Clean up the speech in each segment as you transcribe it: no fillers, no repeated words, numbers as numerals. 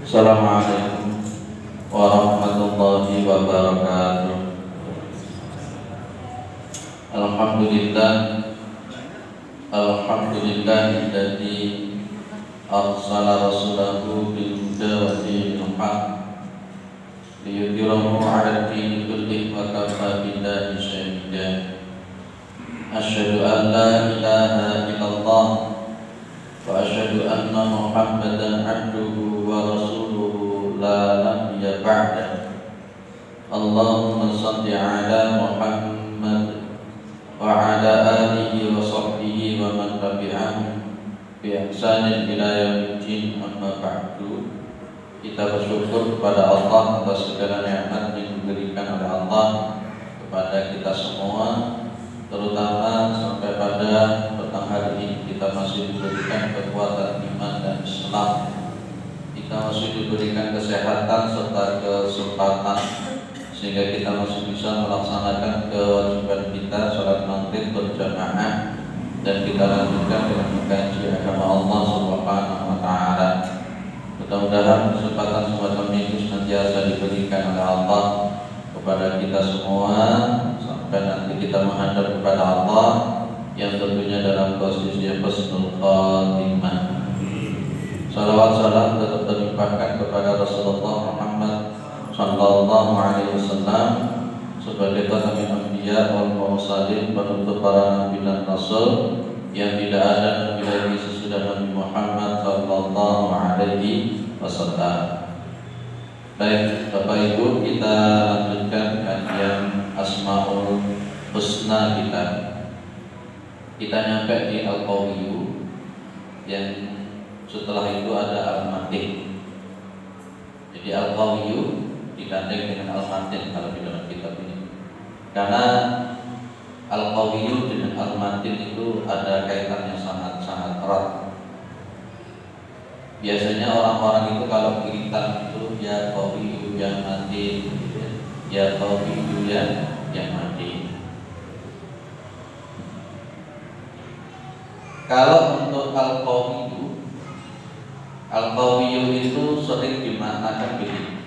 Assalamualaikum warahmatullahi wabarakatuh. Alhamdulillah, alhamdulillahilladzi arsala rasulahu bil huda wa dinil haq liyudhhirahu 'ala ad-dini kullih wa kafa billahi shahida. Asyhadu an la ilaha illallah wa asyhadu anna Muhammadan 'abduhu wa rasuluhu la nabiyya ba'da. Allahumma shalli 'ala Muhammad wa 'ala alihi wa sahbihi wa man tabi'ahum bi ihsanin ila yaumiddin, amma ba'du. Kita bersyukur kepada Allah atas segala nikmat yang diberikan oleh Allah kepada kita semua, terutama sampai pada petang hari ini kita masih diberikan kekuatan iman dan Islam. Kita masih diberikan kesehatan serta kesempatan sehingga kita masih bisa melaksanakan kewajiban kita sholat maghrib berjamaah, dan kita lanjutkan dengan mengkaji agama Allah Subhanahu wa Ta'ala. Mudah-mudahan kesempatan semacam ini senantiasa diberikan oleh Allah kepada kita semua sampai nanti kita menghadap kepada Allah yang tentunya dalam posisi husnul khatimah. Salawat salam tetap terlimpahkan kepada Rasulullah Muhammad sallallahu alaihi wasallam sebagai khatamul anbiya wal mursalin, penutup para nabi dan rasul yang tidak ada nabi lagi sesudah Nabi Muhammad sallallahu alaihi wasallam. Baik Bapak Ibu, kita lanjutkan kajian Asmaul Husna kita. Kita nyampe di Al-Qawiyyu, yang setelah itu ada Al-Matin. Jadi Al-Qawiyyu digandeng dengan Al-Matin kalau di dalam kitab ini, karena Al-Qawiyyu dengan Al-Matin itu ada kaitannya sangat-sangat erat. Biasanya orang-orang itu kalau kiritan itu ya Qawiyyu yang Matin, ya Qawiyyu yang Matin. Kalau untuk Al-Qawiyyu itu sering dimaknakan begini: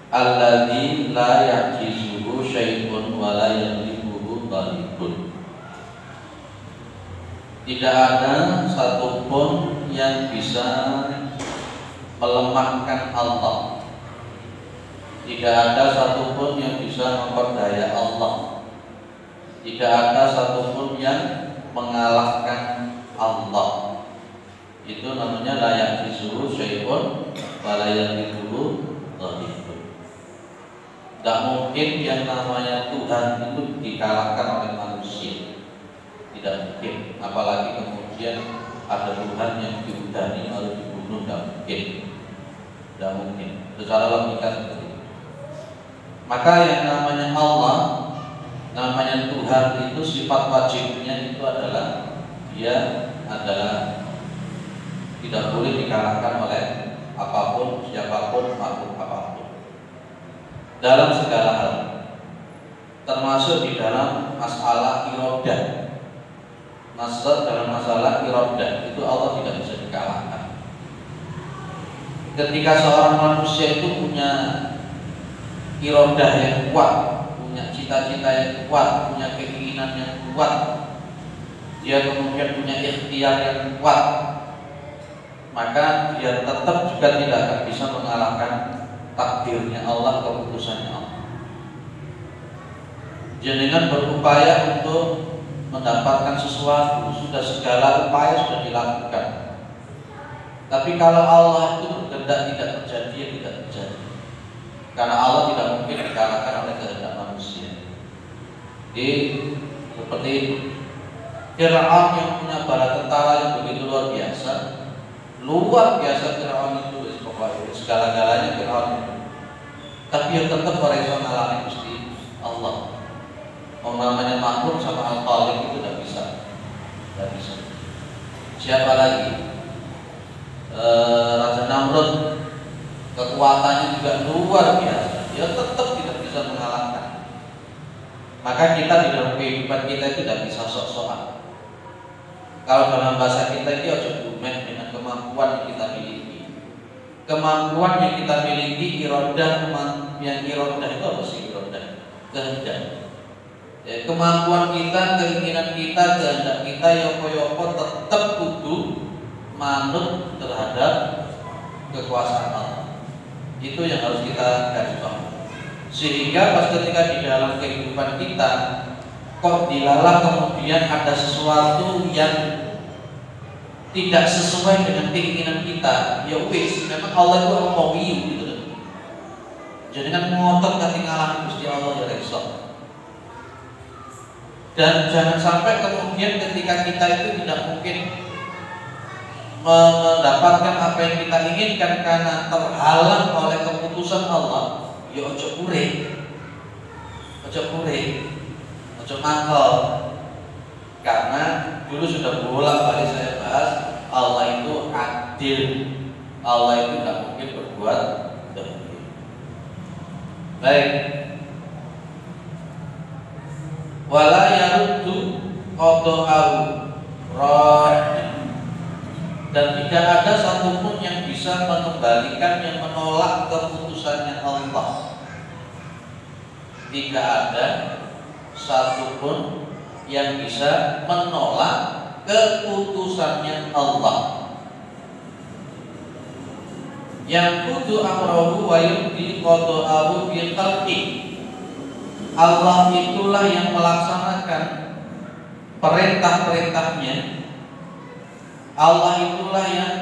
alladzi la ya'jizuhu syai'un wa la yaghlibuhu ghalibun. Tidak ada satupun yang bisa melemahkan Allah. Tidak ada satupun yang bisa memperdaya Allah. Tidak ada satupun yang mengalahkan Allah. Itu namanya la ya'jizuhu syai'un wa la yaghlibuhu ghalibun. Tidak mungkin yang namanya Tuhan itu dikalahkan oleh manusia. Tidak mungkin. Apalagi kemudian ada Tuhan yang dihudani lalu dibunuh. Tidak mungkin. Tidak mungkin. Secara logika seperti itu. Maka yang namanya Allah, namanya Tuhan itu sifat wajibnya itu adalah dia adalah tidak boleh dikalahkan oleh apapun, siapapun, makhluk apapun dalam segala hal, termasuk di dalam masalah irodah. Dalam masalah irodah itu Allah tidak bisa dikalahkan. Ketika seorang manusia itu punya irodah yang kuat, punya cita-cita yang kuat, punya keinginan yang kuat, dia kemudian punya ikhtiar yang kuat, maka dia tetap juga tidak akan bisa mengalahkan takdirnya Allah, keputusannya Allah. Jenengan berupaya untuk mendapatkan sesuatu, sudah segala upaya sudah dilakukan, tapi kalau Allah itu berkehendak tidak terjadi, ya tidak terjadi, karena Allah tidak mungkin dikalahkan oleh kehendak manusia. Jadi seperti itu. Fir'aun yang punya bala tentara yang begitu luar biasa Fir'aun itu pokoknya segala-galanya Fir'aun itu, tapi yang tetap mereka mengalami Gusti Allah. Namanya makhluk sama Al-Khaliq itu tidak bisa. Siapa lagi? Raja Namrud, kekuatannya juga luar biasa, dia tetap tidak bisa mengalahkan. Maka kita di dalam kehidupan kita itu tidak bisa sok-sokan. Kalau dalam bahasa kita itu harus bermain dengan kemampuan yang kita miliki. kemampuan yang kita miliki, iradah, yang iradah itu apa sih iradah? Kehendak. Ya, kemampuan kita, keinginan kita, kehendak kita yoko-yoko tetap kudu manut terhadap kekuasaan Allah. Itu yang harus kita garis bawahi. Sehingga pas ketika di dalam kehidupan kita kok dilalah kemudian ada sesuatu yang tidak sesuai dengan keinginan kita, ya wis, memang Allah itu al-Qawiyyu gitu. Jadi kan ngotot ketinggalan Gusti Allah ya reksa. Dan jangan sampai kemudian ketika kita itu tidak mungkin mendapatkan apa yang kita inginkan karena terhalang oleh keputusan Allah, ya ojo kure, ojo mangkal. Karena dulu sudah bolak-balik saya bahas, Allah itu adil, Allah itu tidak mungkin berbuat demikian. Baik. Wala yaruddu qada'ahu rad, dan tidak ada satupun yang bisa mengembalikan, yang menolak keputusannya Allah. Tidak ada satupun yang bisa menolak keputusannya Allah. Yang kudu amrahu wa yudi qada'ahu bi khalqi. Allah itulah yang melaksanakan perintah-perintahnya. Allah itulah yang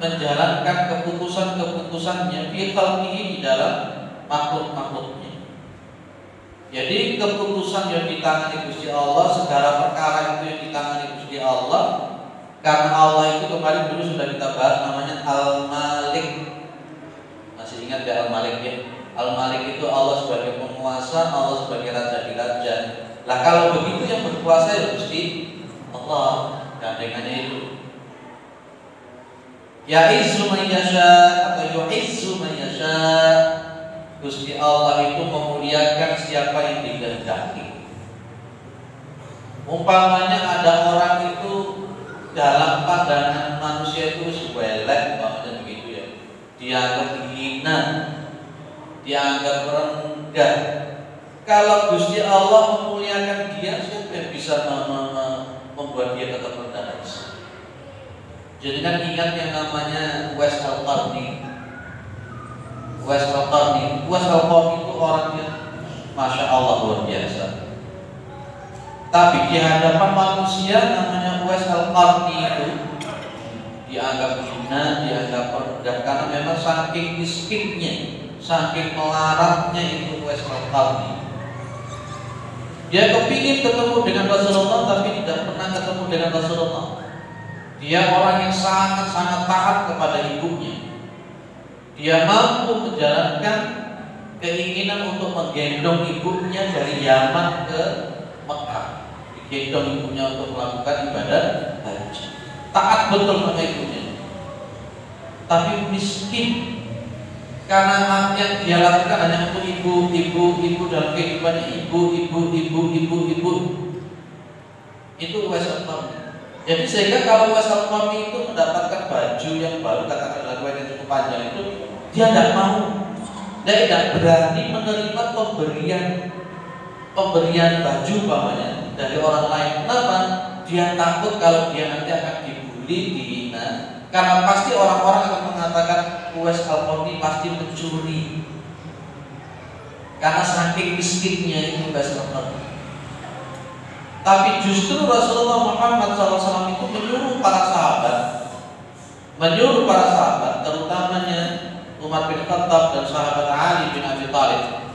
menjalankan keputusan-keputusannya fi khalqihi, di dalam makhluk-makhluknya. Jadi keputusan yang ditangani Gusti Allah, segala perkara itu yang ditangani Gusti Allah. Karena Allah itu kemarin dulu sudah kita bahas namanya Al-Malik. Masih ingat gak Al-Malik ya? Al-Malik itu Allah sebagai penguasa, Allah sebagai raja di raja. Lah kalau begitu yang berkuasa ya Gusti Allah, gandengannya itu. Ya'izzu man yasha atau yu'izzu man yasha. Gusti Allah itu memuliakan siapa yang dikehendaki. Umpamanya ada orang itu dalam pandangan manusia itu sepele, umpamanya begitu ya, dianggap hina, dianggap rendah. Kalau Gusti Allah memuliakan dia, siapa yang bisa membuat dia tetap rendah? Jadi kan ingat yang namanya Uwais Al-Qarni. Uwais Al-Qarni itu orangnya Masya Allah luar biasa. Tapi di hadapan manusia namanya Uwais Al-Qarni itu dianggap hina, dianggap rendah, karena memang saking miskinnya, saking melaratnya itu Uwais Al-Qarni. Dia kepingin ketemu dengan Rasulullah tapi tidak pernah ketemu dengan Rasulullah. Dia orang yang sangat-sangat taat kepada ibunya. Dia mampu menjalankan keinginan untuk menggendong ibunya dari Yaman ke Mekah. Digendong ibunya untuk melakukan ibadah haji. Taat betul pada ibunya. Tapi miskin. Karena yang dia lakukan hanya untuk ibu dalam kehidupannya, ibu. Itu Uwais Al-Qarni. Jadi sehingga kalau Uwais Al-Qarni itu mendapatkan baju yang baru, katakanlah yang cukup panjang itu, dia tidak mau, dia tidak berani menerima pemberian baju umpamanya dari orang lain. Kenapa? Dia takut kalau dia nanti akan dibully, dihina. Karena pasti orang-orang akan mengatakan Uwais Al-Qarni pasti mencuri. Karena saking miskinnya itu Uwais Al-Qarni. Tapi justru Rasulullah Muhammad SAW itu menyuruh para sahabat, terutamanya Umar bin Khattab dan sahabat Ali bin Abi Thalib,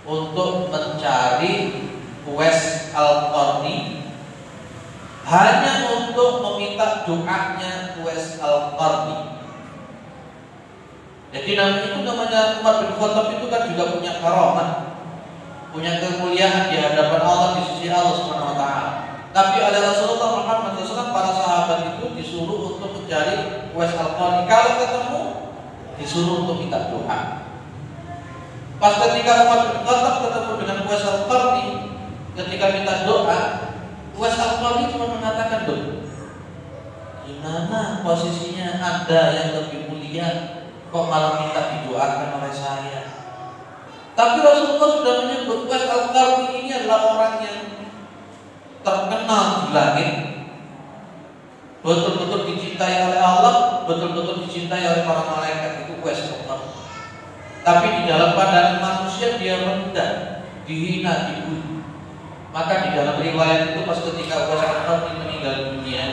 untuk mencari Uwais Al-Qarni hanya untuk meminta doanya Uwais Al-Qarni. Jadi namanya Umar bin Khattab itu kan juga punya karamah, punya kemuliaan di hadapan Allah, di sisi Allah Subhanahu wa taala. Tapi oleh Rasulullah Muhammad SAW, para sahabat itu disuruh untuk mencari Uwais Al-Qarni. Kalau ketemu, disuruh untuk minta doa. Pas ketika Umar bin Khattab ketemu dengan Uwais Al-Qarni, ketika minta doa, Uwais Al-Qarni cuma mengatakan, "Loh, gimana posisinya ada yang lebih mulia kok malah minta didoakan oleh saya? Tapi Rasulullah sudah menyebut Uwais Al-Qarni ini adalah orang yang terkenal di langit, betul-betul dicintai oleh Allah, betul-betul dicintai oleh para malaikat. Itu Uwais Al-Qarni. Tapi di dalam pandangan manusia dia rendah, dihina, dibunuh. Maka di dalam riwayat itu pas ketika Uwais Al-Qarni meninggal dunia,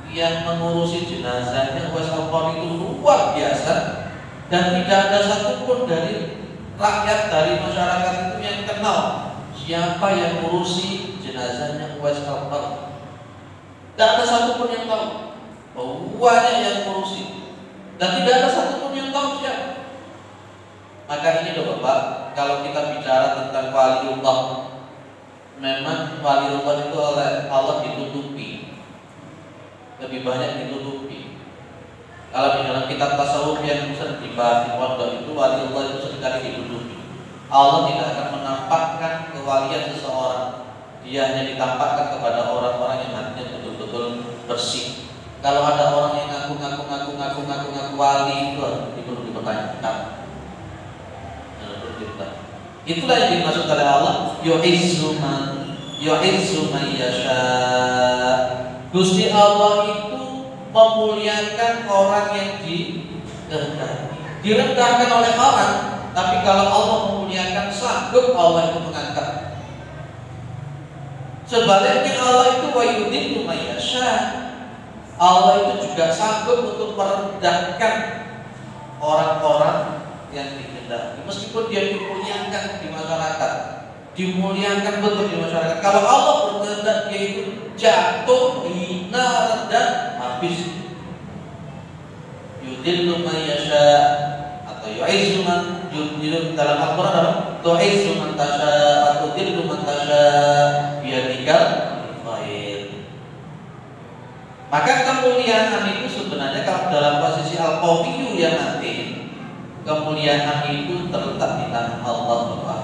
yang mengurusi jenazahnya Uwais Al-Qarni itu luar biasa, dan tidak ada satupun dari rakyat, dari masyarakat itu yang kenal siapa yang mengurusi jenazahnya Uwais Al-Qarni. Tidak ada satupun yang tahu. Banyak yang mengurusi, dan tidak ada satupun yang tahu siapa. Maka ini loh Bapak, kalau kita bicara tentang waliullah, memang waliullah itu oleh Allah ditutupi, lebih banyak ditutupi. Kalau di dalam kitab tasawuf yang sering dibahas di pondok itu, waliullah itu seringkali ditutupi. Allah tidak akan menampakkan kewalian seseorang, dia hanya ditampakkan kepada orang-orang yang hatinya betul-betul bersih. Kalau ada orang yang ngaku wali, itu perlu dipertanyakan. Itulah yang dimaksud oleh Allah, yu'izzu man yasha. Gusti Allah itu memuliakan orang yang direndahkan. Direndahkan oleh orang, tapi kalau Allah memuliakan, sanggup Allah itu mengangkat. Sebaliknya Allah itu wa yudhillu man yasha. Allah itu juga sanggup untuk merendahkan orang-orang yang dikehendaki, meskipun dia dimuliakan di masyarakat, dimuliakan betul di masyarakat. Kalau Allah berkehendak dia itu jatuh, hina, rendah, habis. Yudhillu man yasha atau yu'izzu man yudhillu, dalam Al-Qur'an apa? Tu'izzu man tasha atau tudhillu man tasha biyadikal khair. Maka kemuliaan itu sebenarnya kalau dalam posisi al-qawiyyu yang nanti, kemuliaan itu terletak di tangan Allah Bapak.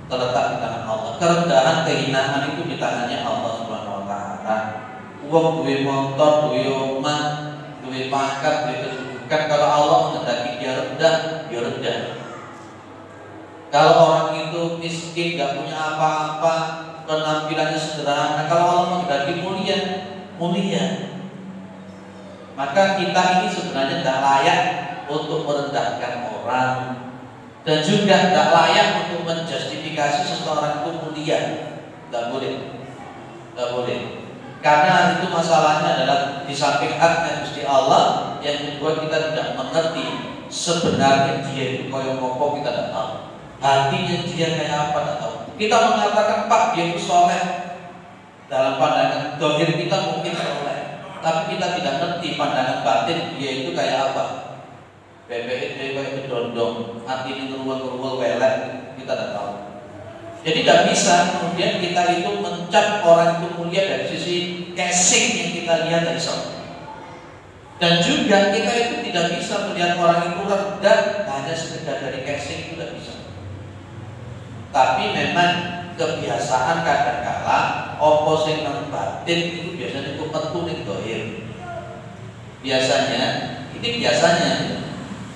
Terletak di tangan Allah. Kerendahan, kehinaan itu di tangannya Allah Subhanahu wa taala. Wong duwe motor, duwe omah, duwe pangkat, duwe kedudukan, kalau Allah menghendaki dia rendah, dia rendah. Kalau orang itu miskin, gak punya apa-apa, penampilannya sederhana, kalau Allah menghendaki mulia, mulia. Maka kita ini sebenarnya tidak layak untuk merendahkan orang, dan juga tidak layak untuk menjustifikasi seseorang itu mulia. Tidak boleh, tidak boleh. Karena itu masalahnya adalah di samping haknya Gusti Allah, yang kedua kita tidak mengerti sebenarnya dia itu koyo ngopo, kita tidak tahu. Hatinya dia kayak apa, tidak tahu. Kita mengatakan Pak dia itu soleh, dalam pandangan dohir kita mungkin soleh, tapi kita tidak ngerti pandangan batin dia itu kayak apa. BPIT kayak kedondong, hati ini ngeruwel welek, kita tidak tahu. Jadi tidak bisa kemudian kita itu mencap orang itu mulia dari sisi casing yang kita lihat dari sana. Dan juga kita itu tidak bisa melihat orang itu rendah hanya sekedar dari casing, itu tidak bisa. Tapi memang kebiasaan kadang-kala opo sing nang batin itu biasanya itu metu ning dohir. Biasanya, ini biasanya,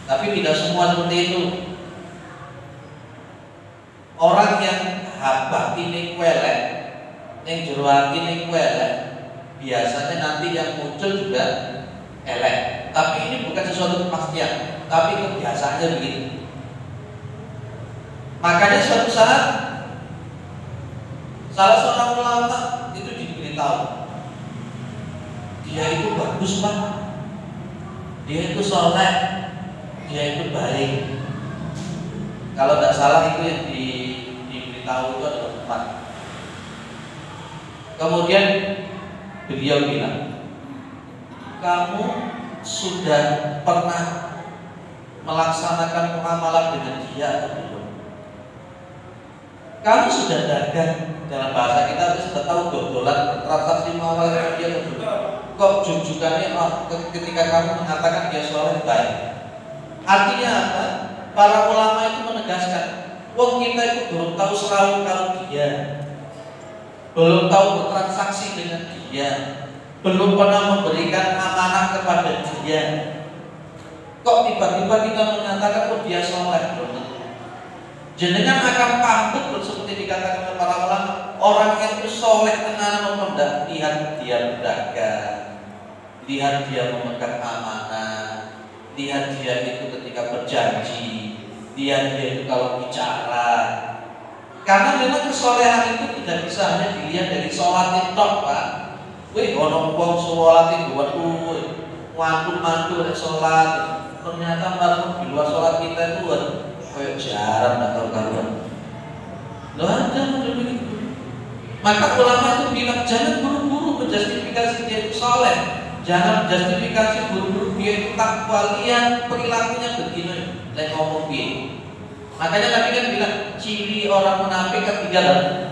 tapi tidak semua seperti itu. Orang yang habati ning welek, ning jero ati ning welek, biasanya nanti yang muncul juga elek. Tapi ini bukan sesuatu kepastian, tapi kebiasaannya begitu. Makanya suatu saat salah seorang ulama itu diberitahu, dia itu bagus Pak, dia itu soleh, dia itu baik. Kalau tidak salah itu yang diberitahu itu adalah tepat. Kemudian beliau bilang, kamu sudah pernah melaksanakan muamalah dengan dia atau belum? Kamu sudah dagang, dalam bahasa kita sudah tahu dodolan transaksi muamalah dengan dia atau belum? Kok jujukannya ketika kamu mengatakan dia soleh baik? Artinya apa? Para ulama itu menegaskan, wong kita itu belum tahu serahu kalau dia, belum tahu bertransaksi dengan dia, belum pernah memberikan amanah kepada dia. Kok tiba-tiba kita menyatakan oh dia soleh? Jenengan akan paham betul seperti dikatakan oleh para ulama, orang yang itu soleh tenan memegang, lihat dia berdagang, lihat dia memegang amanah, lihat dia itu ketika berjanji, lihat dia itu kalau bicara. Karena memang kesolehan itu tidak bisa hanya dilihat dari sholat itu, Pak. Wih, ono wong sholat itu buat mantul sholat. Ternyata malah di luar sholat kita itu kayak jarang atau karuan. Loh ada model begitu. Maka ulama itu bilang jangan buru-buru menjustifikasi dia itu soleh, jangan justifikasi buru-buru dia itu takwa, lihat perilakunya begini, like ngomong begini. Makanya Nabi kan bilang ciri orang munafik ketinggalan,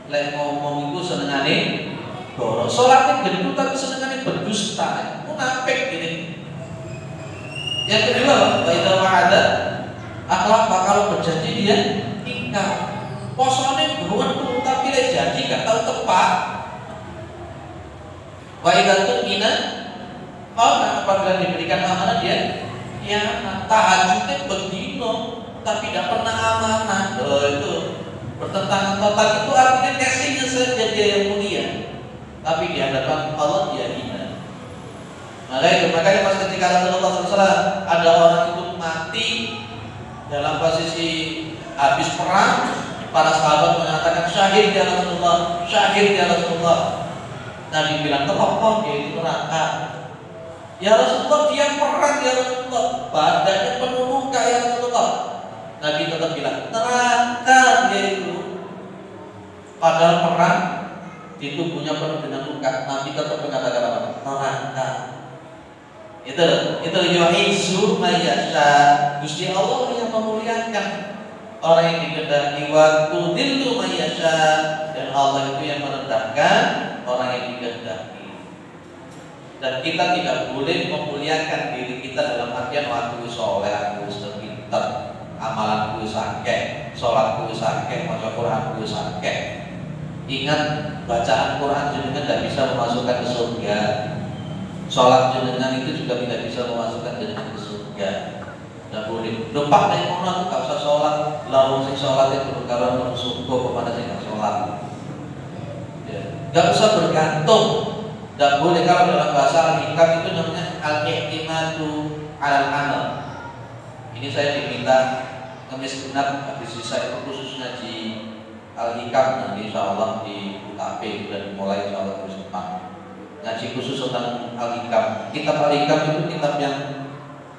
like ngomong itu senengane boros, sholatnya gendut tapi senengane berdusta, munafik gini. Yang kedua, wa'idha wa'ada akhlak, kalau berjanji dia ingkar. Posone berwendu tapi lek janji gak tahu tepat. Wa'idha tu'mina, apabila diberikan amanah dia ya tahajudnya berdino tapi tidak pernah amanah. Itu bertentangan total. Itu artinya casingnya saja dia yang mulia, tapi di hadapan Allah dia hina. Makanya pas ketika Rasulullah SAW ada orang itu mati dalam posisi habis perang, para sahabat mengatakan syahid ya Rasulullah, syahid ya Rasulullah. Nabi bilang terpokok dia itu neraka. Ya Rasulullah dia perang ya Rasulullah, badannya penuh luka ya Rasulullah. Nabi tetap bilang neraka dia itu. Padahal perang di tubuhnya penuh dengan luka, Nabi tetap mengatakan apa? Neraka. Itu yu'izzu may yasha. Gusti Allah yang memuliakan orang yang dikehendaki, wa tudillu may yasha, dan Allah itu yang merendahkan orang yang dikehendaki. Dan kita tidak boleh memuliakan diri kita dalam artian aku soleh, aku sepinter, amalanku sakeh, sholatku sakeh, maca Quranku sakeh. Ingat, bacaan Quran jenengan tidak bisa memasukkan ke surga. Sholat jenengan itu juga tidak bisa memasukkan jenengan ke surga. Tidak boleh. Lupa dari mana tu tak usah sholat. Lalu sing sholat itu berkaruan untuk surga kepada sing tak sholat. Tidak usah bergantung. Tidak boleh. Kalau dalam bahasa Al-Hikam itu namanya al-i'timadu al-amal. Ini saya diminta kemis genap habis sisa itu khusus ngaji Al-Hikam nanti insya Allah di UKP sudah dimulai insya Allah terus depan. Ngaji khusus tentang Al-Hikam. Kitab Al-Hikam itu kitab yang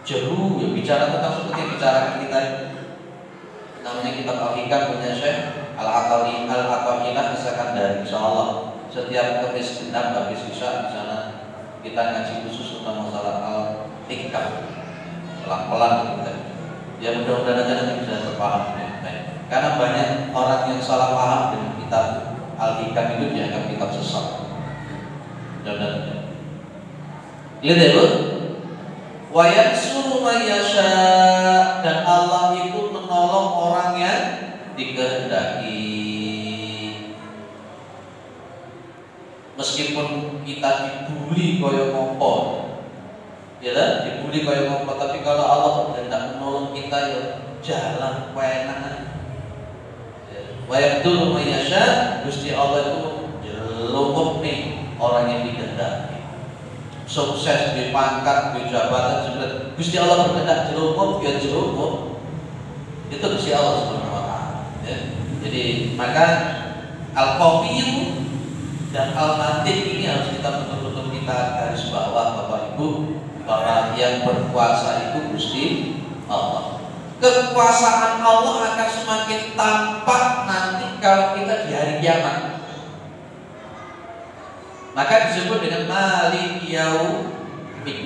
jeru, ya, bicara tentang seperti yang bicarakan kita. Namanya kitab Al-Hikam punya Syekh Al-Athaillah As-Sakandari. Insyaallah setiap Kamis genap habis isya di sana kita ngaji khusus tentang masalah Al-Hikam. Pelan-pelan kita. Ya mudah-mudahan aja nanti bisa terpaham ya. Karena banyak orang yang salah paham dengan kitab Al-Hikam itu dianggap kitab sesat. Lihat ya Bu, wa yansuru may yasha, dan Allah itu menolong orang yang dikehendaki. Meskipun kita dibully koyo ngopo, ya lah, dibully koyo ngopo, tapi kalau Allah hendak menolong kita ya jalan kewenangan. Wa yaqduru may yasha, Gusti Allah itu jelungkup nih orang yang dikehendaki. Sukses di pangkat, di jabatan, sebenarnya Gusti Allah berkehendak jerumup, ya jerumup. Itu Gusti Allah Subhanahu wa taala. Ya. Jadi maka Al-Qawiyyu dan Al-Matin ini harus kita betul-betul kita garis bawah Bapak Ibu, bahwa yang berkuasa itu Gusti Allah. Kekuasaan Allah akan semakin tampak nanti kalau kita di hari kiamat. Maka disebut dengan Malik Yaumiddin.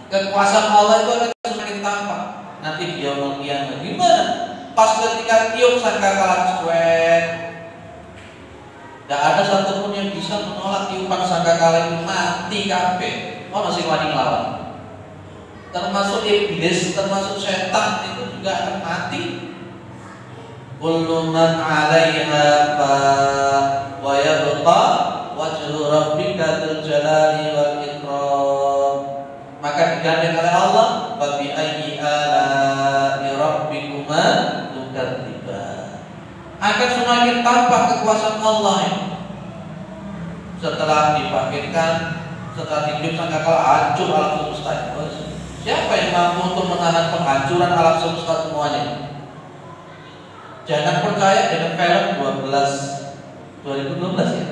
Kekuasaan Allah itu akan semakin tampak nanti di yaumul qiyamah. Gimana? Pas ketika tiup sangkakala cuek, tidak ada satupun yang bisa menolak tiupan sangkakala itu, mati kabeh. Oh masih wani lawan. Termasuk iblis, termasuk setan itu juga akan mati. Kullu man 'alaiha fa wa yabqa wajhu rabbika dzul jalali wal ikram. Maka digandeng oleh Allah, fa bi ayyi ala'i rabbikuma tukadziban. Akan semakin tampak kekuasaan Allah ya. Setelah dibangkitkan, setelah ditiup sangkakala, hancur alam semesta. Siapa yang mampu untuk menahan penghancuran alam semesta semuanya? Jangan percaya dengan film 2012 ya.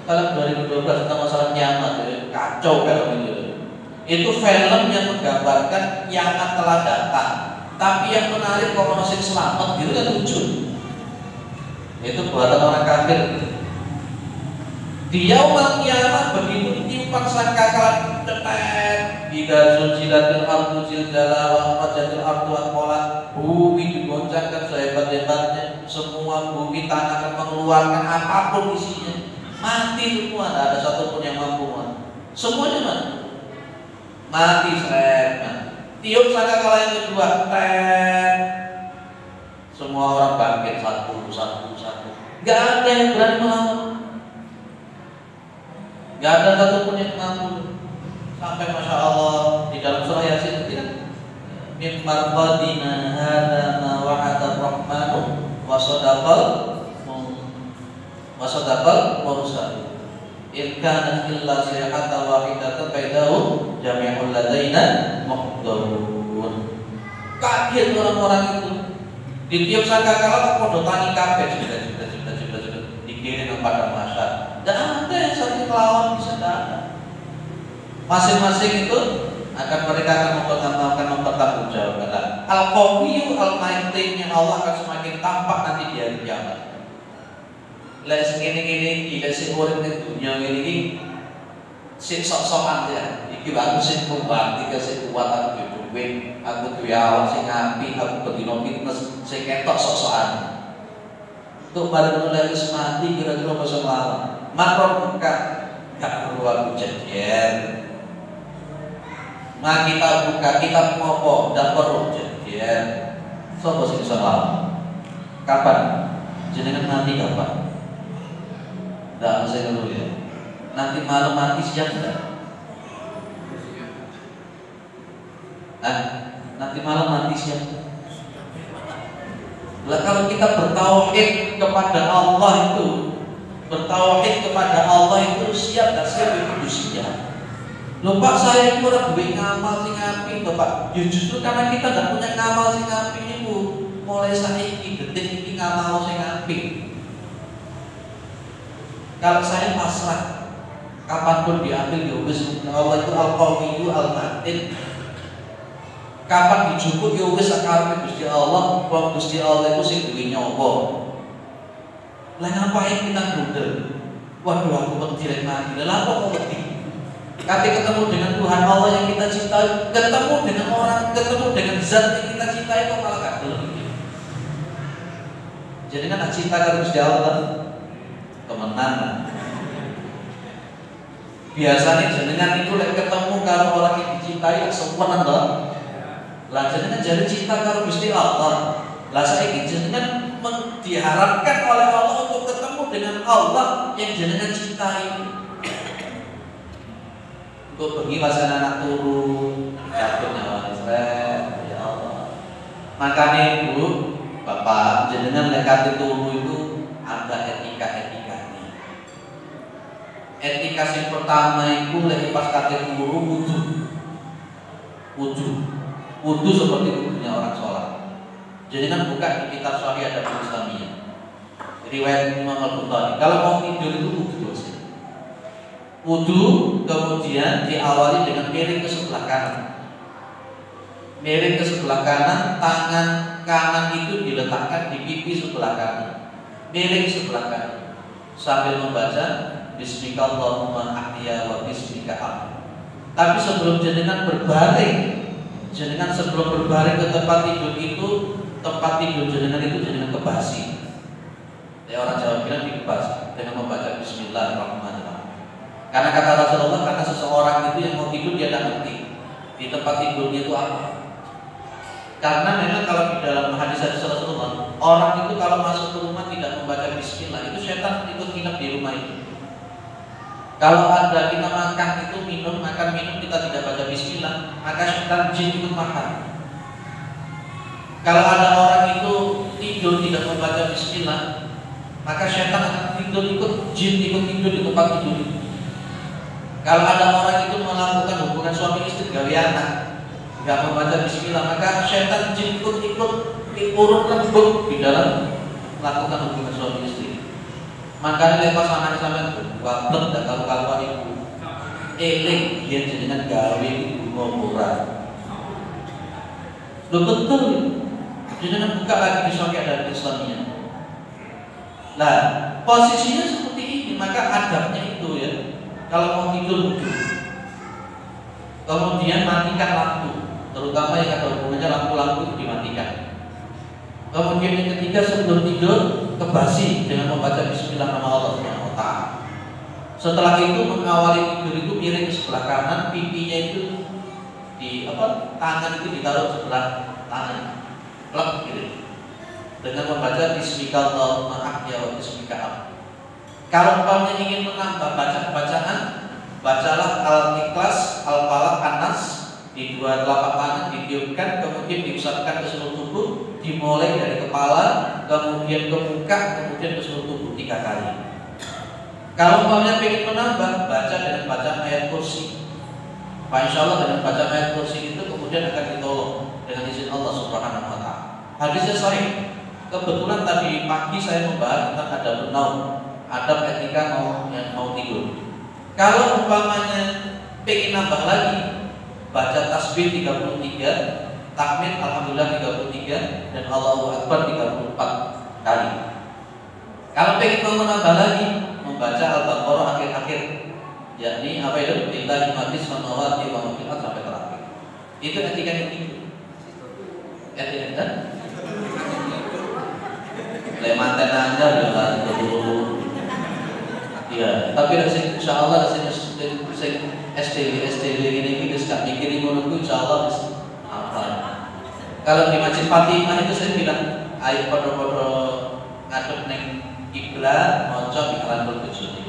Film 2012 tentang masalah kiamat ya. Kacau film itu. Itu film yang menggambarkan kiamat telah datang. Tapi yang menarik kalau masih selamat gitu kan lucu. Itu buatan orang kafir. Di yaumul kiamat begitu tiupan sangkakala cetet, idza zulzilatil ardu zilzalaha wa akhrajatil ardu athqalaha, bumi digoncangkan sehebat-hebatnya, semua bumi tanah akan mengeluarkan apapun isinya, mati semua, tidak ada satupun yang mampu mati. Semuanya mati seret. Tiup sangkakala yang kedua, tet, semua orang bangkit satu. Gak ada yang berani melawan. Gak ada satupun yang mampu. Sampai Masya Allah di dalam surah Yasin itu kan, min marqadina hadza ma wa'ada ar-rahmanu wa sadaqal mursal. In kanat illa sayhatan wahidatan bainahum jami'un ladaina muhdharun. Kaget orang-orang itu. Ditiup sangkakala kok podo tangi kabeh sudah dikirim kepada masyarakat. Tidak ada yang saling melawan, bisa tidak ada. Masing-masing itu mereka akan mempertanggungjawabkan. Al-Qawiyyu al-Matin yang Allah akan semakin tampak nanti di hari kiamat. Lah segini gila sing urip ning dunya ini sing sok-sokan ya. Iki aku sing kuat, iki sing kuat, aku duwe, aku duwe awak sing apik, aku bedino fitness sing ketok sok-sokan. Untuk barang mulai mati kira-kira bisa melawan. Makro buka gak perlu aku jadian. Kita buka kitab ngopo dan perlu jadian. Sopo sing bisa melawan? Kapan? Jenengan mati kapan? Tidak mesti dulu ya. Nanti malam mati siap tidak? Nanti malam mati siap. Lah kalau kita bertauhid kepada Allah itu, siap dan siap itu siap. Loh Pak, saya itu orang duwe ngamal sing apik to Pak. Ya justru karena kita tidak punya ngamal sing apik niku, mulai saiki detik iki ngamal sing apik. Kalau saya pasrah, kapanpun diambil ya wis, Allah itu Al-Qawiyyu Al-Matin. Kapan dijupuk ya wis sakarepe Gusti Allah, wong Gusti Allah itu sing duwe nyawa. Lah ngapain kita grundel? Waduh aku wedi rek mati. Lah apa kok wedi? Ketika ketemu dengan Tuhan Allah yang kita cintai, ketemu dengan orang, ketemu dengan zat yang kita cintai kok malah gak gelem. Jadi kan cinta karo Gusti Allah kemenangan. Biasanya jenengan itu lek ketemu karo orang yang dicintai sewenang to. Lah jenengan jadi cinta karo Gusti Allah. Lah saiki jenengan diharapkan oleh Allah untuk ketemu dengan Allah yang jenengan cintai. Untuk pergi pasal anak turun, jatuh nyawa Israel, ya Allah. Makanya Ibu, Bapak, jenengan lek turu itu ada etika-etikanya. Etika yang pertama itu lek pas kate turu wudu seperti wudunya orang sholat. Jadi kan buka di kitab Sahih Adab Islamiyah, riwayat Imam Al-Bukhari. Kalau mau tidur itu wudu kemudian diawali dengan miring ke sebelah kanan. Miring ke sebelah kanan, tangan kanan itu diletakkan di pipi sebelah kanan. Miring sebelah kanan sambil membaca Bismika Allahumma ahya wa bismika amut. Tapi sebelum jenengan berbaring, sebelum berbaring ke tempat tidur itu, tempat tidur jenengan itu jenengan kebasi. Ya orang Jawa bilang dikebasi dengan membaca Bismillahirrahmanirrahim. Karena kata Rasulullah, karena seseorang itu yang mau tidur dia tidak ngerti di tempat tidurnya itu apa. Karena memang kalau di dalam hadis Rasulullah, orang itu kalau masuk ke rumah tidak membaca Bismillah, itu setan ikut nginep di rumah itu. Kalau ada kita makan itu makan minum kita tidak baca Bismillah, maka setan setan jin ikut makan. Kalau ada orang itu tidur tidak membaca bismillah, maka setan akan tidur ikut, jin ikut tidur di tempat tidur itu. Kalau ada orang itu melakukan hubungan suami istri gawe anak, nggak membaca bismillah, maka setan jin ikut urut lembut di dalam melakukan hubungan suami istri. Makanya lepas anak sampean wablek dak karu-karuan iku. Eling yen jenengan gawe iku ora. Lho betul. Jenengan buka lagi di Sahih ada Islamnya. Nah, posisinya seperti ini, maka adabnya itu ya. Kalau mau tidur duduk. Kemudian matikan lampu, terutama yang ada hubungannya lampu-lampu itu dimatikan. Kemudian yang ketiga, sebelum tidur kebasi dengan membaca bismillah nama Allah Subhanahu wa taala. Setelah itu mengawali tidur itu miring ke sebelah kanan, pipinya itu di tangan itu ditaruh sebelah tangan. Plek gitu. Dengan membaca bismika Allahumma ahya wa bismika. Kalau umpamanya ingin menambah bacaan, bacalah Al-Ikhlas, Al-Falaq, An-Nas di dua telapak tangan ditiupkan, kemudian diusapkan ke seluruh tubuh, dimulai dari kepala, kemudian ke muka, kemudian ke seluruh tubuh 3 kali. Kalau umpamanya ingin menambah, baca dengan bacaan ayat kursi. Insya Allah dengan bacaan ayat kursi itu kemudian akan ditolong dengan izin Allah Subhanahu wa taala. Hadisnya sahih. Kebetulan tadi pagi saya membahas tentang adab bernaum, adab ketika mau tidur. Kalau umpamanya pengen nambah lagi, baca tasbih 33, takbir alhamdulillah 33, dan Allahu Akbar 34 kali. Kalau pengen mau menambah lagi, membaca Al-Baqarah akhir-akhir, yakni apa itu? Lillahi ma fis samawati wa ma fil ardi sampai terakhir. Itu etika yang tidur. Etika lemanten aja jalan dulu. Ya, tapi insya Allah STW ini kita gak mikirin ngono insya Allah apa. Kalau di Masjid Fatimah itu saya bilang, ayo podo-podo ngadep neng kiblat, maca pikiran berbujur.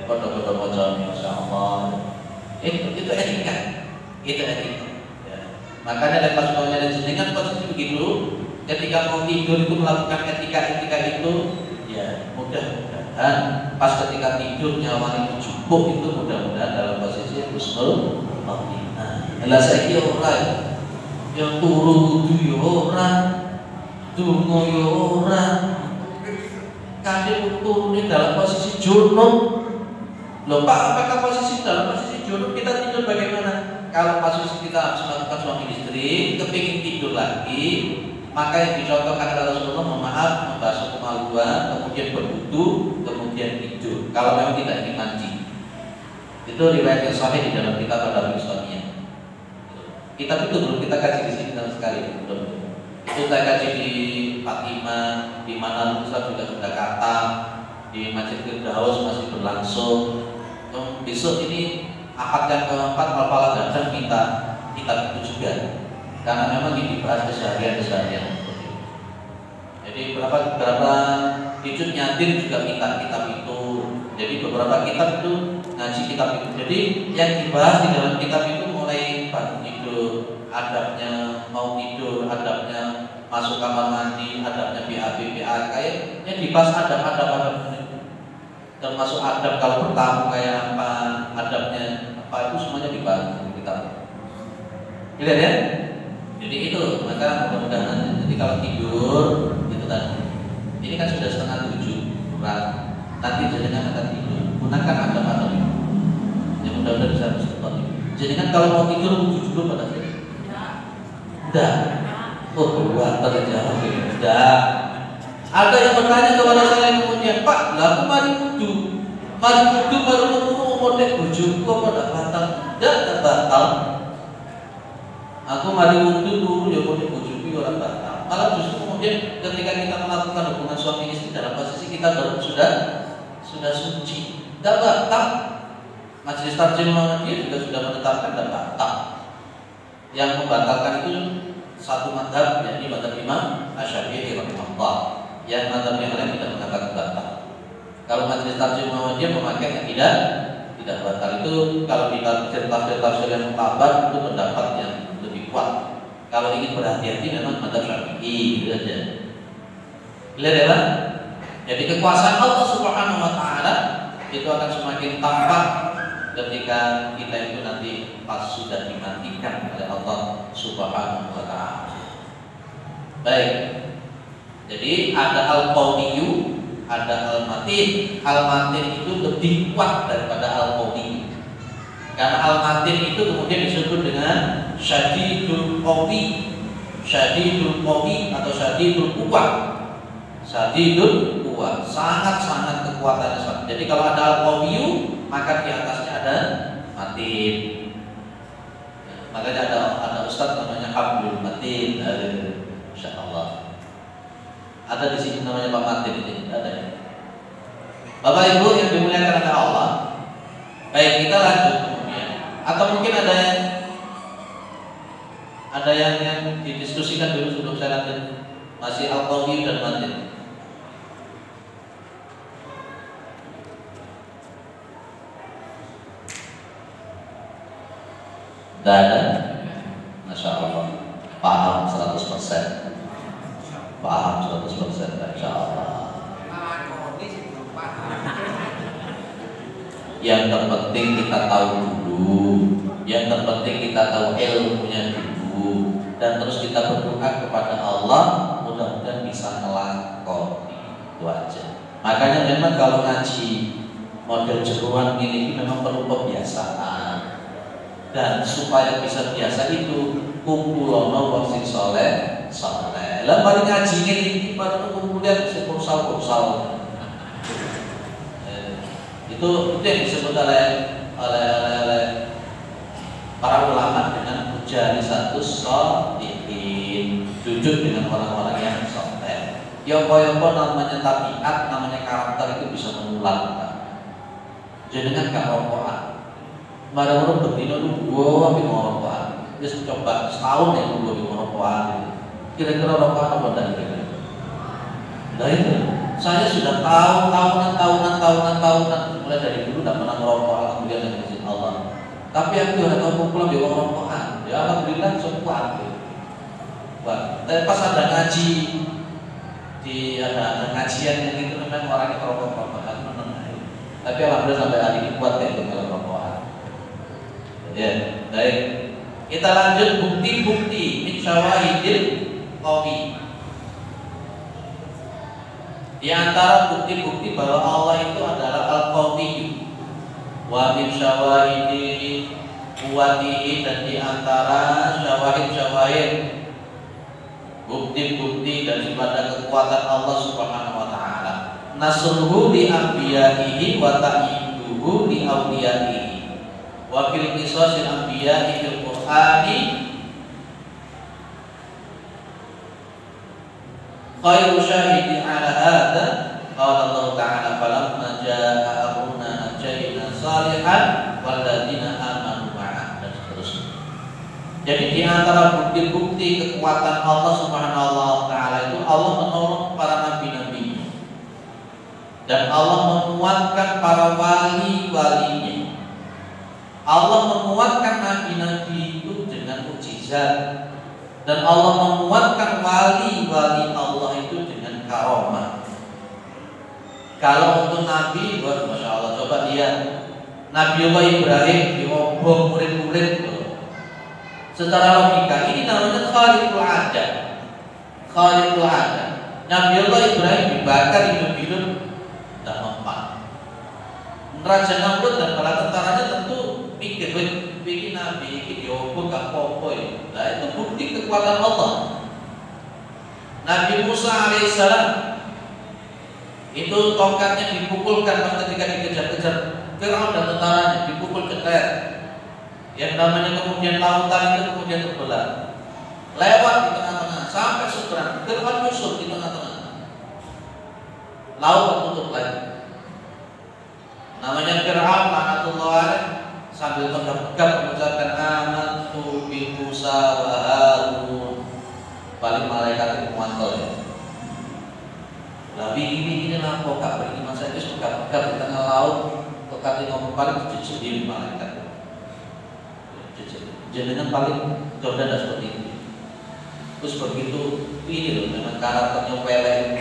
Podo-podo maca insya Allah. Itu etika. Itu etika. Ya. Makanya lepas semuanya dan jenengan posisi begitu. Ketika mau tidur itu melakukan etika-etika itu, ya mudah-mudahan pas ketika tidur nyawa itu cukup itu mudah-mudahan dalam posisi husnul khotimah. Lah saiki ora yang turu wudu ya ora, donga ya ora. Kadang turune dalam posisi junub. Loh Pak, apakah posisi dalam posisi junub kita tidur bagaimana? Kalau posisi kita harus melakukan suami istri, kepingin tidur lagi, maka yang dicontohkan oleh Rasulullah memaaf, membasuh kemaluan, kemudian berwudu, kemudian tidur. Kalau memang tidak ingin mandi, itu riwayat yang sahih di dalam kitab Al-Islamiyah. Kitab itu belum kita kaji di sini sama sekali, belum. Itu saya kaji di Fatimah, di mana Ustaz juga sudah kata, di Masjid Firdaus masih berlangsung. Besok ini akad yang keempat Al-Falaq dan kita kitab itu juga. Karena memang ini dibahas keseharian. Jadi beberapa hijab nyatir juga kitab itu. Jadi beberapa kitab itu ngaji kitab itu. Jadi yang dibahas di dalam kitab itu mulai bangun tidur, adabnya mau tidur, adabnya masuk kamar mandi, adabnya BAB, kayaknya dibahas adab itu. Termasuk adab kalau bertamu kayak apa, adabnya apa itu semuanya dibahas di kitab. Lihat ya. Jadi itu, maka mudah-mudahan jadi kalau tidur itu tadi. Ini kan sudah 6:30 kurang. Nanti jenengan akan tidur. Gunakan adab-adab itu. Ya mudah-mudahan bisa seperti itu. Jenengan kalau mau tidur wudu dulu pada saya. Tidak. Oh, buat terjawab. Tidak. Ada yang bertanya kepada saya kemudian, Pak, lah aku mari wudu baru mau model bojoku kok pada batal. Tidak batal. Aku mari wudu dulu ya boleh bojoku orang batal. Malah justru kemudian ketika kita melakukan hubungan suami istri dalam posisi kita baru sudah suci, tidak batal. Majelis Tarjim Muhammadiyah juga sudah menetapkan tidak batal. Yang membatalkan itu satu mazhab, yakni mazhab Imam Asy-Syafi'i rahimahullah. Yang mazhab yang lain tidak mengatakan batal. Kalau Majelis Tarjim Muhammadiyah memakai yang tidak batal itu kalau di tafsir yang mutabar itu pendapat yang lebih kuat. Kalau ingin berhati-hati memang madzhab Syafi'i gitu aja. Clear ya Pak? Jadi kekuasaan Allah Subhanahu wa taala itu akan semakin tampak ketika kita itu nanti pas sudah dimatikan oleh Allah Subhanahu wa taala. Baik. Jadi ada al-qawiyyu, ada al-matin. Al-matin itu lebih kuat daripada al-qawiyyu. Karena al-matin itu kemudian disebut dengan syadidul qawi. Syadidul qawi atau syadidul quwwah. Syadidul quwwah, sangat-sangat kekuatannya sangat. Jadi kalau ada al-qawiyyu, maka di atasnya ada matin. Makanya ada ustaz namanya Abdul Matin. Insyaallah. Ada di sini namanya Pak Matin ini, ada ya. Bapak Ibu yang dimuliakan oleh Allah. Baik, kita lanjut kemudian. Atau mungkin ada yang didiskusikan dulu sebelum saya lanjut. Masih al-qawiyyu dan matin. Tidak ada? Masya Allah. Paham 100%. Paham 100%. Masya Allah. Yang terpenting kita tahu dulu. Yang terpenting kita tahu ilmunya dulu. Dan terus kita berdoa kepada Allah, mudah-mudahan bisa ngelakoni. Itu aja. Makanya memang kalau ngaji model jeruan ini memang perlu pembiasaan. Dan supaya bisa biasa itu kumpulono wong sing saleh. Lah mari ngaji ini pada kumpulan sing kursal. Itu yang disebut oleh para ulama dengan mujalisatus sholihin, duduk dengan orang-orang yang saleh. Yopo-yopo namanya tabiat, namanya karakter itu bisa menular. Jenengan gak rokokan. Marang-marang berdino dulu, gua ambil rokokan. Dia coba setahun ya dulu ambil rokokan. Kira-kira rokokan apa dah kira-kira? Nah itu, saya sudah tahunan mulai dari dulu tidak pernah merokok, alhamdulillah dengan izin Allah. Tapi aku ada tahu kumpulan di rokokan, ya alhamdulillah sempat. Tapi pas ada ngaji, ada ngajian yang itu memang orangnya merokok-rokokan, tapi alhamdulillah sampai hari ini kuat ya untuk rokokan. Ya, baik. Kita lanjut bukti-bukti min syawahidil qawi. Di antara bukti-bukti bahwa Allah itu adalah al-qawiyyu wa min syawahidi quwwatihi, dan di antara syawahid-syawahid bukti-bukti daripada kekuatan Allah Subhanahu wa taala nasruhu li anbiya'ihi wa ta'iduhu li awliya'ihi wa fil qisasil anbiya'i fil Qur'ani khairu syahidi ala hadza qala Allah ta'ala falamma jaa'a amruna najayna salihan walladzina amanu ma'a, dan seterusnya. Jadi di antara bukti-bukti kekuatan Allah Subhanahu wa taala itu Allah menolong para nabi-nabinya dan Allah menguatkan para wali-walinya. Allah menguatkan nabi-nabi itu dengan mukjizat. Dan Allah menguatkan wali-wali Allah itu dengan karomah. Kalau untuk Nabi, buat Masya Allah, coba lihat Nabi Allah Ibrahim diobong murid-murid. Secara logika ini namanya khariqul adat. Khariqul adat. Nabi Allah Ibrahim dibakar hidup-hidup dan mempan. Raja Namrud dan para tentaranya tentu pikir bikin Nabi ini diobong gak popo ya. Nah itu bukti kekuatan Allah. Nabi Musa alaihissalam itu tongkatnya dipukulkan pas ketika dikejar-kejar Firaun dan tentaranya, dipukul cetet. Yang namanya kemudian lautan itu kemudian terbelah, lewat di tengah-tengah sampai seberang. Firaun nyusul di tengah-tengah, laut tertutup lagi. Namanya Firaun laknatullah alaih, sambil tegap-tegap mengucapkan amantu bi Musa wa Harun. Paling malaikat itu mantau ya. Lalu ini lah kok gak beriman saja tegap-tegap di tengah laut, kok kata ngomong paling jujur malaikat. jenengan paling Jordan tidak seperti itu. Terus begitu ini loh, memang karakternya pelek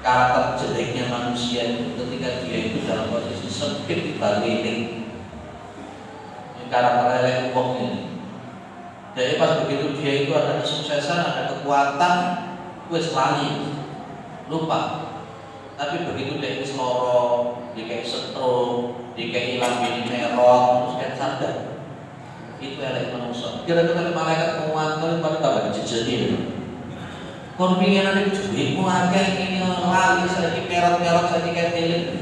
karakter jeleknya manusia itu ketika dia itu dalam posisi sempit di baliling. Karakter pelek ini. Jadi pas begitu dia itu ada kesuksesan, ada kekuatan, wes lali, lupa. Tapi begitu dia itu loro, dia kayak stroke, dia kayak hilang ini merot, terus kan sadar. Itu elek manusia. Kira-kira malaikat menguatkan pada tambah dijejeli. Kon pingin ada duitmu akeh ini lali saiki merot-merot saiki ketelik.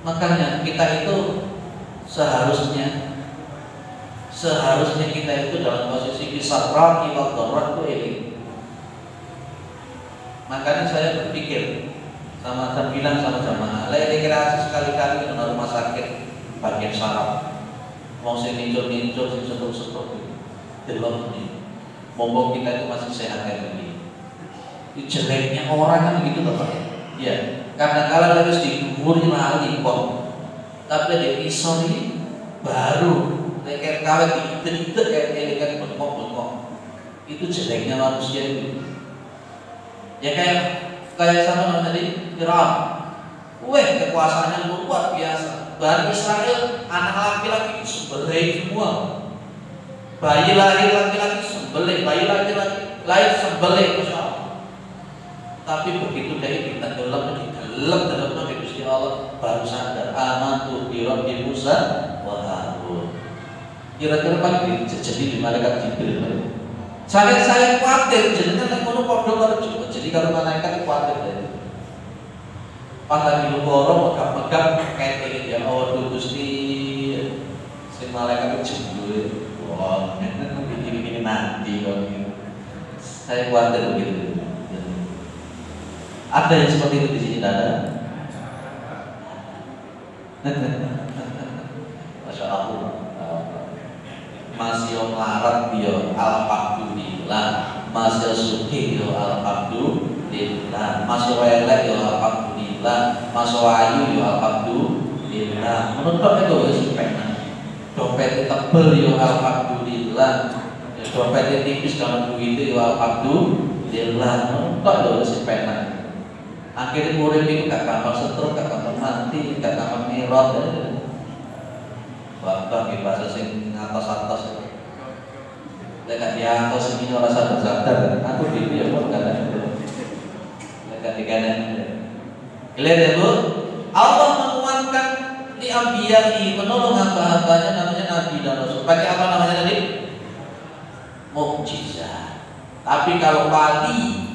Makanya kita itu seharusnya kita itu dalam posisi kisarra wa dharra itu ini. Makanya saya berpikir saya bilang sama jamaah, rekreasi sekali-kali ke rumah sakit bagian saraf. Mau sing nincur-nincur, sing setruk-setruk gitu. Delok ini. Mumpung kita itu masih sehat kayak begini. Itu jeleknya orang kan begitu loh Pak. Ya, kadang-kadang harus digumuri lali kok. Tapi ada iso ini baru kayak kawet diitet-itet kayak bengkok-bengkok. Itu jeleknya manusia itu. Ya kayak sama tadi Firaun. Kekuasaannya luar biasa. Bani Israel anak laki-laki sembelih semua. Bayi lahir laki-laki sembelih, bayi laki-laki lahir sembelih Masya Allah. Tapi begitu dia ditenggelam dalam Nabi Gusti Allah baru sadar amantu bi Rabbi Musa wa Harun. Kira-kira paling dijejeli di malaikat Jibril. Saya khawatir jenengan nek ngono padha karo juga. Jadi kalau malaikat khawatir dari pas lagi loro megap-megap kayak ini ya Allah Gusti si malaikat jebul. Wah, begini nanti kok gitu. Saya khawatir begitu. Ada yang seperti itu di sini ada. Masya Allah. Masih melarat dia alhamdulillah, masih suki dia alhamdulillah, masih welek dia alhamdulillah, masih ayu dia alhamdulillah. Menurut itu ya supaya dompetnya tebel ya alhamdulillah, dompetnya tipis kalau duit ya alhamdulillah. Menurut itu supaya akhirnya murid itu gak gampang stroke, gak gampang mati, gak gampang merot. Bahkan bahasa sing atas-atas itu. Lek di atas ini ora sadar. Aku dhewe ya kok kadang itu. Lek dikanen. Clear ya, Bu? Allah menguatkan di anbiya'i, menolong hamba-hambanya namanya nabi dan rasul. Pakai apa namanya tadi? Mukjizat. Tapi kalau wali,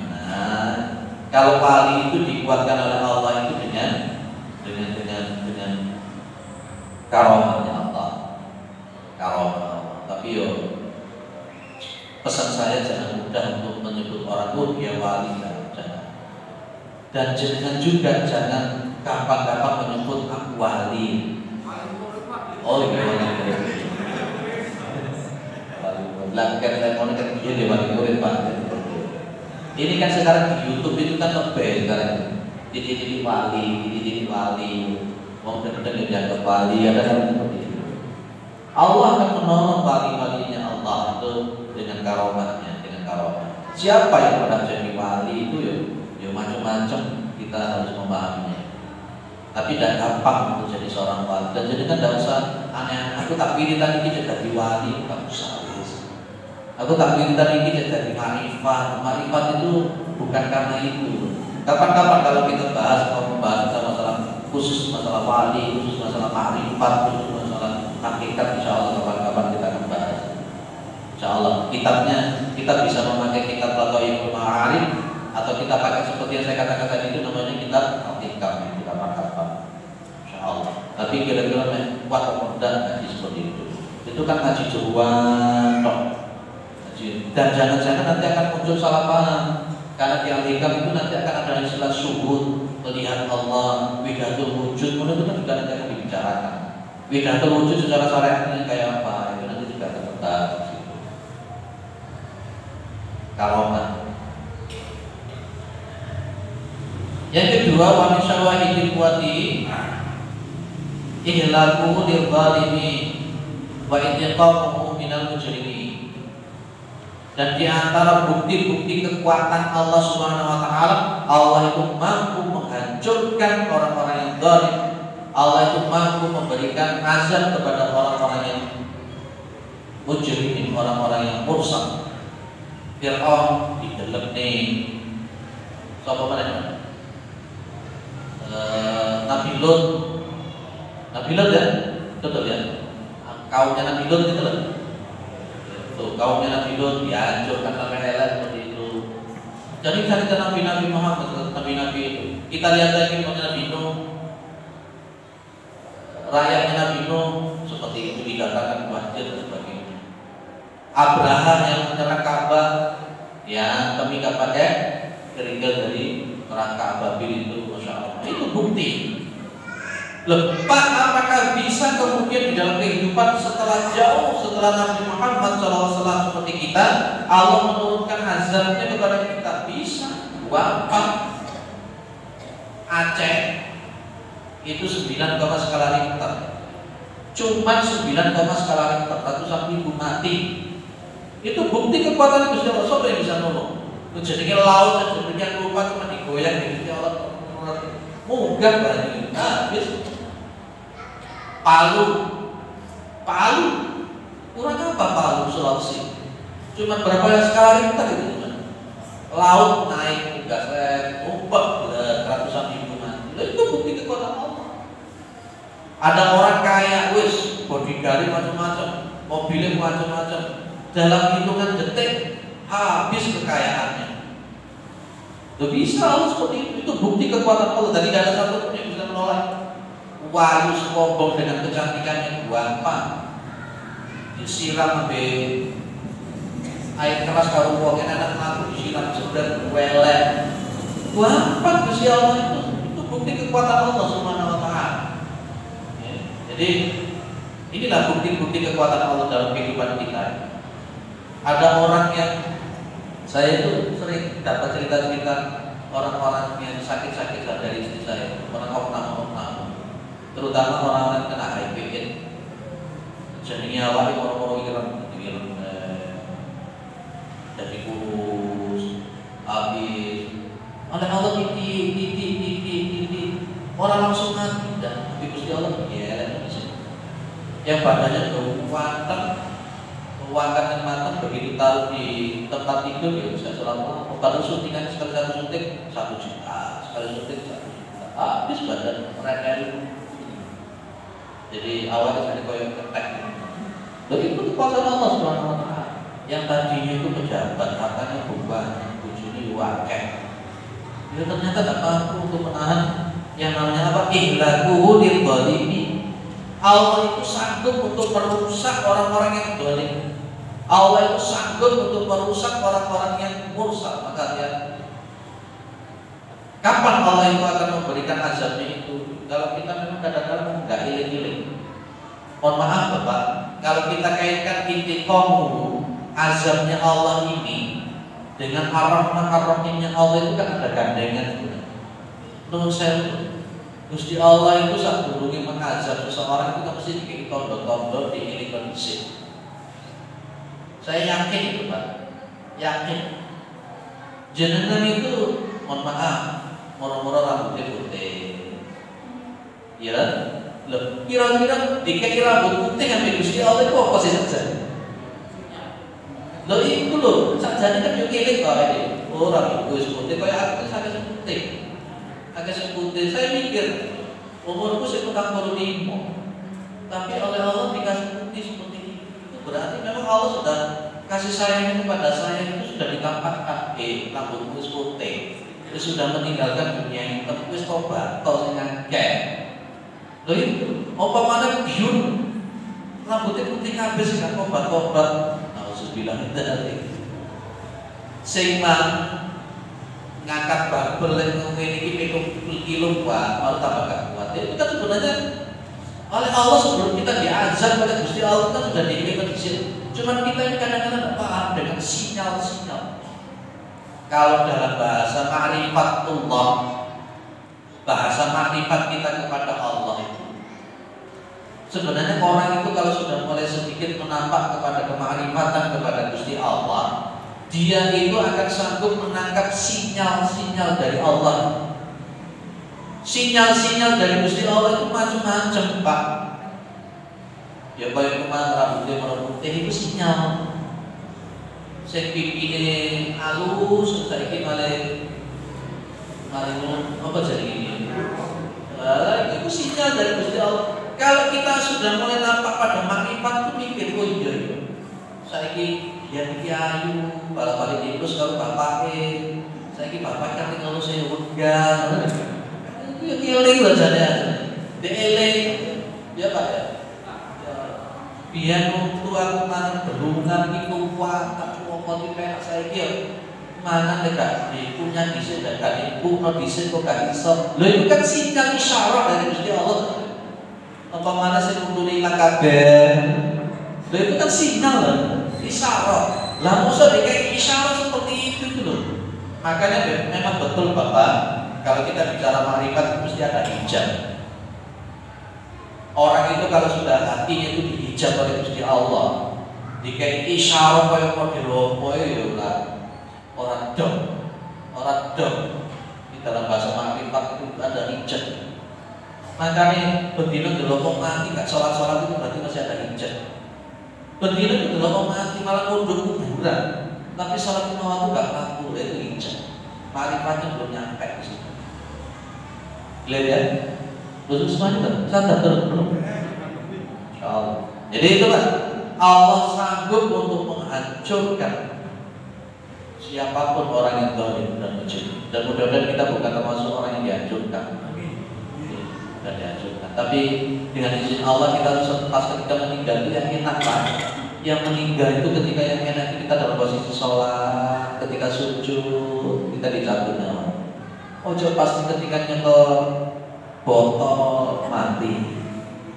kalau wali itu dikuatkan oleh Allah itu dengan karomahnya Allah. Tapi pesan saya jangan mudah untuk menyebut orang dia wali, jangan. Dan jangan juga jangan gampang-gampang menyebut aku wali. Oh iya wali. Lakukan telepon kan dia di wali murid Pak. Ini kan sekarang di YouTube itu kan lebih sekarang. Jadi wali. Mau benar-benar dianggap wali, ada yang seperti itu. Allah akan menolong wali-walinya Allah itu dengan karomahnya, Siapa yang pernah jadi wali itu ya macam-macam kita harus memahaminya. Tapi tidak gampang untuk jadi seorang wali. Dan jadi kan tidak usah aneh. Aku tak pilih tadi kita jadi wali, tak usah. Aku tak pilih tadi kita jadi ma'rifat. Ma'rifat itu bukan karena itu. Kapan-kapan kalau kita membahas masalah khusus masalah wali, khusus masalah ma'rifat, khusus masalah hakikat, insya Allah kapan-kapan kita akan bahas. Insya Allah kitabnya kita bisa memakai kitab Lataiful Ma'arif atau kita pakai seperti yang saya katakan tadi itu namanya kitab Al-Hikam kita kapan-kapan. Insya Allah. Tapi kira-kira kuat atau tidak ngaji seperti itu. Itu kan ngaji jeruan, dan jangan-jangan nanti akan muncul salah paham. Karena di Al-Hikam itu nanti akan ada istilah syuhud, melihat Allah, widatul wujud, itu kan juga nanti akan dibicarakan. Widatul wujud secara syariatnya kayak apa, itu nanti juga akan terbahas di situ. Karomah. Yang kedua, wa min syawahidil quwwati ihlaku lil zalimin wa intiqamuhu minal mujrimin. Dan di antara bukti-bukti kekuatan Allah Subhanahu wa taala, Allah itu mampu menghancurkan orang-orang yang zalim. Allah itu mampu memberikan azab kepada orang-orang yang mujrimin, orang-orang yang mursak. Fir'aun didelep nih. Sapa meneh? Nabi Lut. Nabi Lut ya? Betul ya? Kaumnya Nabi Lut itu loh. Tuh, kaumnya Nabi Lut dihancurkan sampai lelet seperti itu. Jadi cerita Nabi-Nabi Muhammad, Nabi-Nabi itu. Kita lihat lagi Nabi Nuh. Rakyatnya Nabi Nuh seperti itu dikatakan banjir dan sebagainya. Abraham yang menyerang Ka'bah, yang kami pakai kerikil dari neraka ababil itu, masya Allah. Itu bukti. Lepas apakah bisa kemudian di dalam kehidupan setelah Nabi Muhammad SAW seperti kita, Allah menurunkan azabnya kepada kita? Bisa. Gampang. Aceh itu 9, skala Richter. Cuma 9, skala Richter, ratusan ribu mati. Itu bukti kekuatan Gusti Allah. Siapa yang bisa nolong? Jadi laut sedemikian rupa cuma digoyang gitu ya Allah. Munggah banget. Habis. Palu, kurang apa Palu Sulawesi? Cuma berapa skala Richter gitu kan? Laut naik, gas ombak ratusan ribu mati. Itu bukti kekuatan Allah. Ada orang kaya, wis bodyguard macam-macam, mobilnya macam-macam, dalam hitungan detik habis kekayaannya. Itu bisa Allah seperti itu bukti kekuatan Allah. Tadi tidak ada satu pun yang bisa menolak. Wahyu sekombong dengan kecantikannya gampang disiram be air keras karo wong enak mlaku disiram sedang welek gampang Gusti Allah itu bukti kekuatan Allah Subhanahu wa taala. Ya, jadi inilah bukti-bukti kekuatan Allah dalam kehidupan kita. Ada orang yang saya itu sering dapat cerita-cerita orang-orang yang sakit-sakit dari istri saya, orang oknum-oknum, terutama orang-orang yang kena HIV/AIDS. Jadinya awalnya orang-orang itu jadi kurus, habis. Oleh Allah titik, orang langsung mati dan tapi Gusti Allah ya yang badannya keuangan yang matang begitu tahu di tempat tidur ya bisa selama. Kalau suntikan sekali satu suntik 1 juta, sekali suntik 1 juta, habis badan mereka itu. Jadi awalnya saya koyok ketek. Begitu kekuasaan Allah Subhanahu wa taala. Yang tadinya itu pejabat, hartanya banyak, bujuni wakil. Dia ternyata tak mampu untuk menahan yang namanya apa? Ihlakuhu lidzalimin. Allah itu sanggup untuk merusak orang-orang yang zalim. Allah itu sanggup untuk merusak orang-orang yang mursak. Maka ya, kapan Allah itu akan memberikan azabnya itu? Kalau kita memang kadang-kadang nggak iling-iling. Mohon maaf Bapak, kalau kita kaitkan intiqamuhu, azabnya Allah ini dengan ar-Rahman-ar-Rahimnya Allah itu kan ada gandengan. Menurut saya Gusti Allah itu saat durunge mengazab seseorang itu kan mesti dikit tondo-tondo diiling kondisi. Saya yakin itu Pak, yakin. Jenengan itu mohon maaf, moro-moro rambutnya putih. Ya, loh, kira-kira dikira rambut putih sampai Gusti Allah itu apa sih saja? Loh itu loh, sajane kan yo kilik kok iki. Oh, rambut wis putih kaya aku sakit putih. Agak putih. Saya mikir umurku 45. Tapi oleh Allah dikasih putih seperti itu. Berarti memang Allah sudah kasih sayang kepada saya itu sudah ditampakkan. Rambutku wis putih. Itu sudah meninggalkan dunia ini. Tapi wis tobat, kok sing ngakeh. Loh itu, apa mana biun rambutnya putih kabeh sing tobat-tobat. Bilang itu sing ngangkat babel yang memiliki kilo malu tambah gak kuat. Itu kan sebenarnya oleh Allah sebelum kita diazab oleh Gusti Allah kan sudah diikat di sini. Cuman kita ini kadang-kadang paham dengan sinyal-sinyal. Kalau dalam bahasa ma'rifatullah, bahasa ma'rifat kita kepada Allah itu, sebenarnya orang itu kalau sudah mulai sedikit nampak kepada kemarifatan kepada Gusti Allah, dia itu akan sanggup menangkap sinyal-sinyal dari Allah. Sinyal-sinyal dari Gusti Allah itu macam-macam, Pak. Ya kaya kemarin rambutnya merah-putih itu sinyal. Sing pipine halus, saiki malah apa jadi ini? Itu sinyal dari Gusti Allah. Kalau kita sudah mulai nampak pada makrifat itu mikir, oh iya, saiki dia ayu, balik terus kalau bapaknya, saiki bapaknya tinggal saya wegan, itu yang eling lah jadi, dia eling, ya Pak ya. Biar waktu aku mana belungan itu kuat, aku mau di perak saya kira mana dekat punya disini dekat ibu, no disini kok gak bisa. Lo itu kan sinyal isyarat dari Gusti Allah. Apa mana sih untuk hilang kabar? Lo itu kan sinyal lah, isyarat. Lah maksud kayak isyarat seperti itu loh. Makanya memang betul Bapak, kalau kita bicara marifat mesti ada hijab. Orang itu kalau sudah hatinya itu dihijab oleh Gusti Allah, dikai isyarat kaya model apa ya lah, orang dom di dalam bahasa makrifat itu ada hijab. Makanya bendino delok mati gak sholat itu berarti masih ada hijab. Bendino itu delok mati malah mundur kuburan, tapi sholat itu gak mampu, itu hijab. Makrifatnya belum nyampe di situ. Lihat ya. Belum semuanya sadar belum? Insyaallah. Jadi itu Pak, Allah sanggup untuk menghancurkan siapapun orang yang zalim dan mujrim. Dan mudah-mudahan kita bukan termasuk orang yang dihancurkan. Dan dihancurkan. Tapi dengan izin Allah kita harus pas ketika meninggal itu yang enak Pak. Yang meninggal itu ketika yang enak itu kita dalam posisi sholat, ketika sujud kita dicabut nyawa. Ojo pasti ketika nyetor botol mati,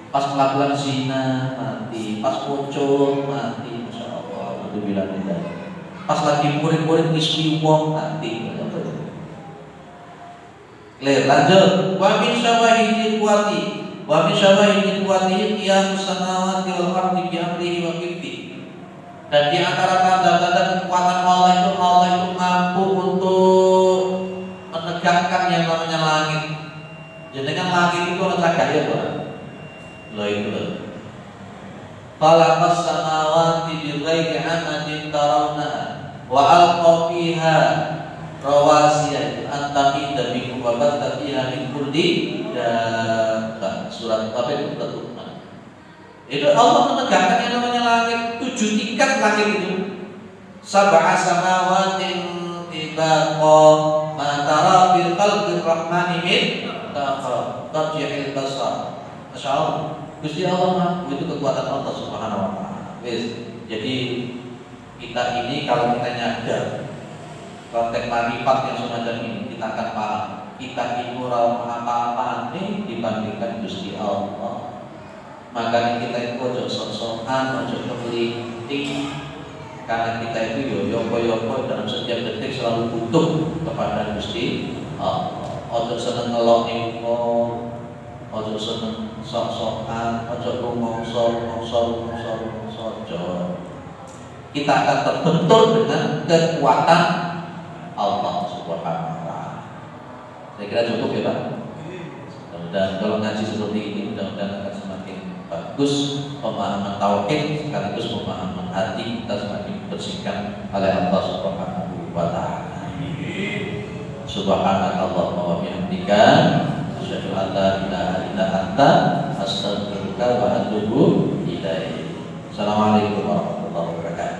pas melakukan zina mati, pas muncul mati, Masya Allah, itu bilang tidak. Pas lagi murid-murid ngisi wong mati. Lanjut. Wa min syawahidil quwati, wa min syawahidil quwati qiyamus samawati wal ardi bi amrihi wa qibti. Dan di antara tanda-tanda kekuatan Allah itu mampu untuk menegakkan yang namanya langit. Jadi kan langit itu ada cahaya Pak. Loh itu loh. Khalaqas samawati bighairi amadin tarawna wa alqa fiha rawasiya an tamida bikum wa batta fiha min kulli dabba. Surat apa itu? Itu Allah menegakkan yang namanya langit, 7 tingkat langit itu. Sab'a samawatin tibaqa ma tara fil khalqir rahmani min tarji'il basar. Masya Allah, Gusti Allah mampu, itu kekuatan Allah Subhanahu wa ta'ala. Jadi kita ini kalau kita nyadar konteks marifat yang semacam ini, kita akan paham kita ini ora apa-apa nih dibandingkan Gusti Allah. Makanya kita itu ojo sok-sokan, ojo kepelinting, karena kita itu yopo-yopo dalam setiap detik selalu butuh kepada Gusti Allah. Ojo seneng ngelok info, ojo seneng sok-sokan, ojo rumongso. Kita akan terbentur dengan kekuatan Allah Subhanahu wa ta'ala. Saya kira cukup ya Pak. Dan kalau ngaji seperti ini mudah-mudahan akan semakin bagus pemahaman tauhid sekaligus pemahaman hati kita semakin bersihkan oleh Allah Subhanahu wa ta'ala. Subhanakallahumma wa bihamdika asyhadu an la ilaha illa anta astaghfiruka wa atubu ilaik. Assalamualaikum warahmatullahi wabarakatuh.